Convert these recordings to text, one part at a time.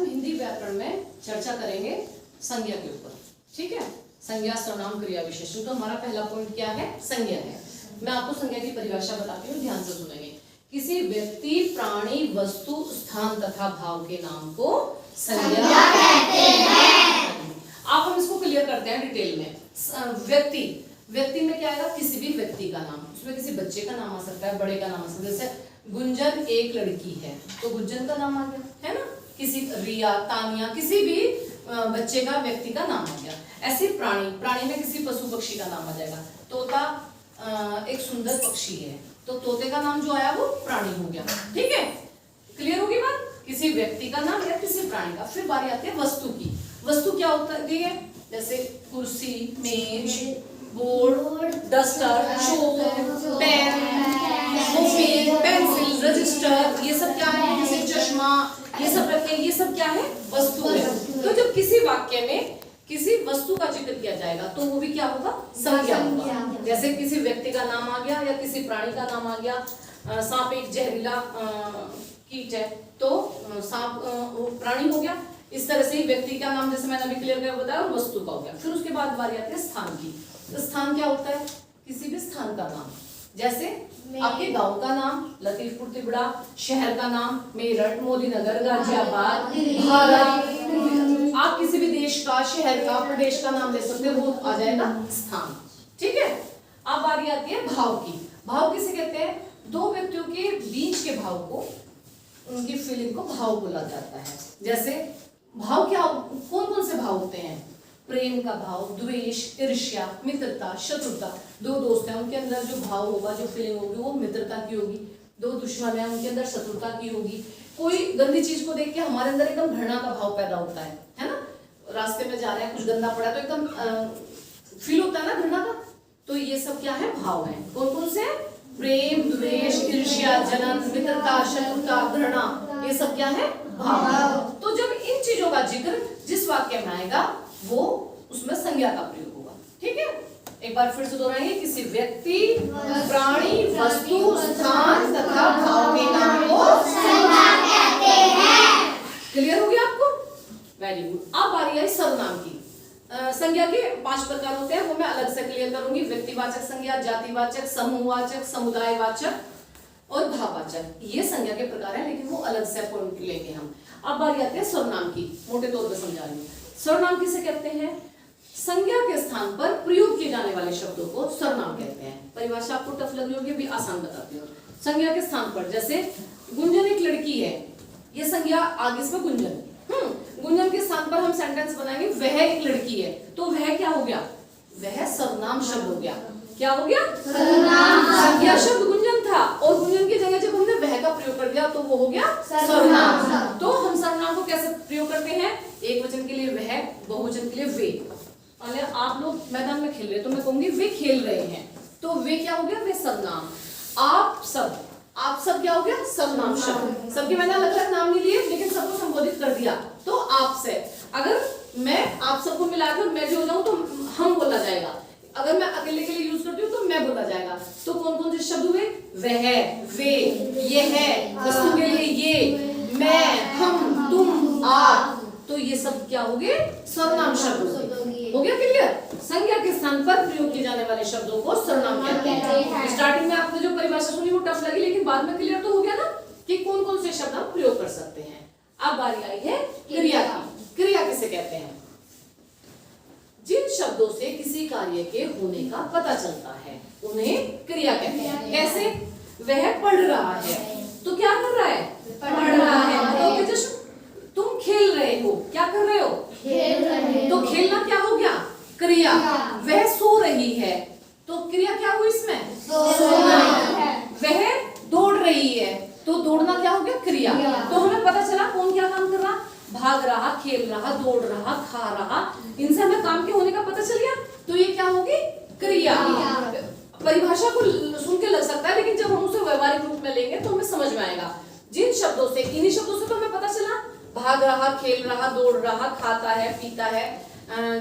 हम हिंदी व्याकरण में चर्चा करेंगे संज्ञा के ऊपर। ठीक है, संज्ञा, सर्वनाम, क्रिया, विशेषण। तो हमारा पहला पॉइंट क्या है? संज्ञा है। मैं आपको संज्ञा की परिभाषा बताती हूँ, ध्यान से सुनेंगे। किसी व्यक्ति, प्राणी, वस्तु, स्थान तथा भाव के नाम को संज्ञा कहते हैं। आप हम इसको क्लियर करते हैं डिटेल में। व्यक्ति, व्यक्ति में क्या आएगा? किसी भी व्यक्ति का नाम। उसमें किसी बच्चे का नाम आ सकता है, बड़े का नाम आ सकता है। जैसे गुंजन एक लड़की है तो गुंजन का नाम आ गया, है ना। किसी रिया, तानिया, किसी भी बच्चे का, व्यक्ति का नाम आ गया। ऐसे प्राणी, प्राणी में किसी पशु पक्षी का नाम आ जाएगा। तोता एक सुंदर पक्षी है तो तोते का नाम जो आया वो प्राणी हो गया। ठीक है, क्लियर होगी बात? किसी व्यक्ति का नाम या किसी प्राणी का। फिर बारी आती है वस्तु की। वस्तु क्या होती है? जैसे कुर्सी, मेज, बोर्ड, डस्टर, चौक, पेन, कॉपी, पेंसिल, रजिस्टर, ये सब क्या है? जैसे चश्मा, ये सब रखें, ये सब क्या है? वस्तु है। तो जब किसी वाक्य में किसी वस्तु का जिक्र किया जाएगा तो वो भी क्या होगा? संज्ञा होगा। जैसे किसी व्यक्ति का नाम आ गया या किसी प्राणी का नाम आ गया। सांप एक जहरीला कीट है तो सांप प्राणी हो गया। इस तरह से व्यक्ति का नाम, जैसे मैंने अभी क्लियर कर बताया, और वस्तु का हो गया। फिर उसके बाद बारी आती है स्थान की। तो स्थान क्या होता है? किसी भी स्थान का नाम। जैसे आपके गांव का नाम लतीफपुर तिबड़ा, शहर का नाम मेरठ, मोदीनगर, गाजियाबाद, भारत। आप किसी भी देश का, शहर का, प्रदेश का नाम ले सकते हो, वो आ जाएगा स्थान। ठीक है, अब बारी आती है भाव की। भाव किसे कहते हैं? दो व्यक्तियों के बीच के भाव को, उनकी फीलिंग को भाव बोला जाता है। जैसे भाव क्या, कौन कौन से भाव होते हैं? प्रेम का भाव, द्वेष, ईर्ष्या, मित्रता, शत्रुता। दो दोस्त हैं, उनके अंदर जो भाव होगा, जो फीलिंग होगी, वो मित्रता की होगी। दो दुश्मन हैं, उनके अंदर शत्रुता की होगी। कोई गंदी चीज को देख के हमारे अंदर एकदम घृणा का भाव पैदा होता है ना। रास्ते में जा रहे हैं, कुछ गंदा पड़ा तो एकदम फील होता है ना घृणा का। तो ये सब क्या है? भाव है। कौन कौन से? प्रेम, द्वेष, ईर्ष्या, जलन, मित्रता, शत्रुता, घृणा, ये सब क्या है? भाव। तो जब इन चीजों का जिक्र जिस वाक्य में आएगा वो उसमें संज्ञा का प्रयोग होगा। ठीक है, एक बार फिर से दोहराएंगे। किसी व्यक्ति, प्राणी, वस्तु, स्थान तथा भाव के नाम को संज्ञा कहते हैं। क्लियर हो गया आपको? Very good. अब बारी आई सर्वनाम की। संज्ञा के 5 प्रकार होते हैं, वो मैं अलग से क्लियर करूंगी। व्यक्तिवाचक संज्ञा, जातिवाचक, समूहवाचक, समुदायवाचक और भाववाचक। ये संज्ञा के प्रकार हैं, लेकिन वो अलग से पॉइंट लेंगे हम। अब बारी आती है सर्वनाम की। मोटे तौर पर समझा रही हूँ। सर्वनाम किसे कहते हैं? संज्ञा के स्थान पर प्रयोग किए जाने वाले शब्दों को सर्वनाम कहते हैं। परिभाषा आपको टफ लग रही होगी, अभी आसान बताती हूँ। संज्ञा के स्थान पर, जैसे गुंजन एक लड़की है, ये संज्ञा आगे इसमें गुंजन। गुंजन के स्थान पर हम सेंटेंस बनाएंगे वह एक लड़की है, तो वह क्या हो गया? वह सर्वनाम शब्द हो गया। क्या हो गया? सर्वनाम। संज्ञा शब्द गुंजन था और गुंजन की जगह जब हमने वह का प्रयोग कर दिया तो वो हो गया सर्वनाम। तो हम सर्वनाम को कैसे प्रयोग करते हैं? एक वचन के लिए वह, बहुवचन के लिए वे। आप लोग मैदान में खेल रहे हैं तो मैं कहूंगी वे खेल रहे हैं, तो वे क्या हो गया? वे सर्वनाम। आप सब क्या हो गया? सर्वनाम शब्द। सबके मैंने अलग अलग नाम नहीं लिए, लेकिन सबको संबोधित कर दिया तो आप से। अगर मैं आप सबको मिलाकर मैं भी हो जाऊं तो हम बोला जाएगा। अगर मैं अकेले के लिए यूज करती हूँ तो मैं बोला जाएगा। तो कौन कौन से शब्द हुए? वह, वे, यह, वस्तु के लिए ये, मैं, हम, तुम, आप। तो ये सब क्या हो गए? सर्वनाम शब्द हो गया। क्लियर? संज्ञा के स्थान पर प्रयोग किए जाने वाले शब्दों को सर्वनाम कहते हैं। स्टार्टिंग में आपने जो परिभाषा सुनी वो टफ लगी, लेकिन बाद में क्लियर तो हो गया ना कि कौन कौन से शब्द हम प्रयोग कर सकते हैं। अब बारी आई है क्रिया की। क्रिया किसे कहते हैं? जिन शब्दों से किसी कार्य के होने का पता चलता है उन्हें क्रिया कहते हैं। कैसे? वह पढ़ रहा है तो क्या कर रहा है? पढ़ रहा है। तो तुम खेल रहे हो, क्या कर रहे हो? खेल रहे हो। तो खेलना क्या हो गया? क्रिया। वह सो रही है तो क्रिया क्या हुई इसमें? सोना है। वह दौड़ रही है तो दौड़ना क्या हो गया? क्रिया। तो हमें पता चला कौन क्या काम कर रहा? भाग रहा, खेल रहा, दौड़ रहा, खा रहा। इनसे हमें काम के होने का पता चल गया, तो ये क्या होगी? क्रिया। परिभाषा को सुन के लग सकता है, लेकिन जब हम उसे व्यवहारिक रूप में लेंगे तो हमें समझ में आएगा। जिन शब्दों से, इन्हीं शब्दों से तो हमें पता चला, भाग रहा, खेल रहा, दौड़ रहा, खाता है, पीता है,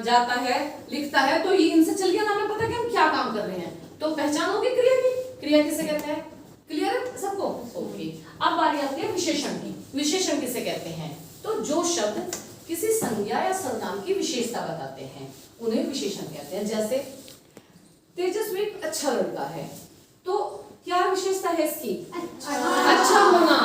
जाता है, लिखता है, तो ये इनसे चल गया ना, हमें पता कि हम क्या काम कर रहे हैं। तो पहचान होगी क्रिया की। क्रिया किसे कहते हैं? क्लियर है सबको? ओके। अब बारी आती है विशेषण की। विशेषण किसे कहते हैं? तो जो शब्द किसी संज्ञा या सर्वनाम की विशेषता बताते हैं उन्हें विशेषण कहते हैं। जैसे तेजस्वी एक अच्छा लड़का है, तो क्या विशेषता है इसकी? अच्छा होना।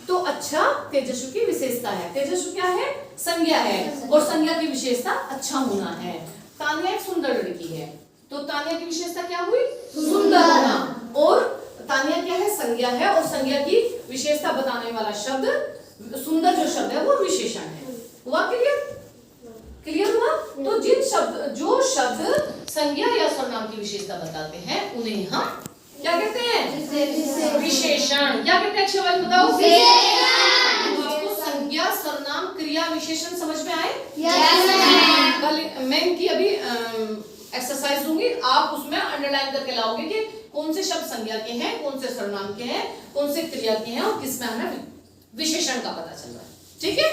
तो अच्छा तेजस्वी की विशेषता है। तेजस्वी क्या है? संज्ञा है, और संज्ञा की विशेषता अच्छा होना है। तान्या एक सुंदर लड़की है, तो तान्या की विशेषता क्या हुई? सुंदर होना। और तान्या क्या है? संज्ञा है, और संज्ञा की विशेषता बताने वाला शब्द सुंदर जो शब्द है वो विशेषण है। हुआ क्लियर? क्लियर हुआ? तो जो शब्द संज्ञा या सर्वनाम की विशेषता बताते हैं उन्हें हम क्या कहते हैं? विशेषण। क्या कहते हैं? अच्छे वाले बताओ। तो आपको संज्ञा, सर्वनाम, क्रिया, विशेषण समझ में आए? कल मैं इनकी अभी एक्सरसाइज दूंगी, आप उसमें अंडरलाइन करके लाओगे कि कौन से शब्द संज्ञा के हैं, कौन से सर्वनाम के हैं, कौन से क्रिया के हैं, और किसमें हमें विशेषण का पता चल रहा है। ठीक है?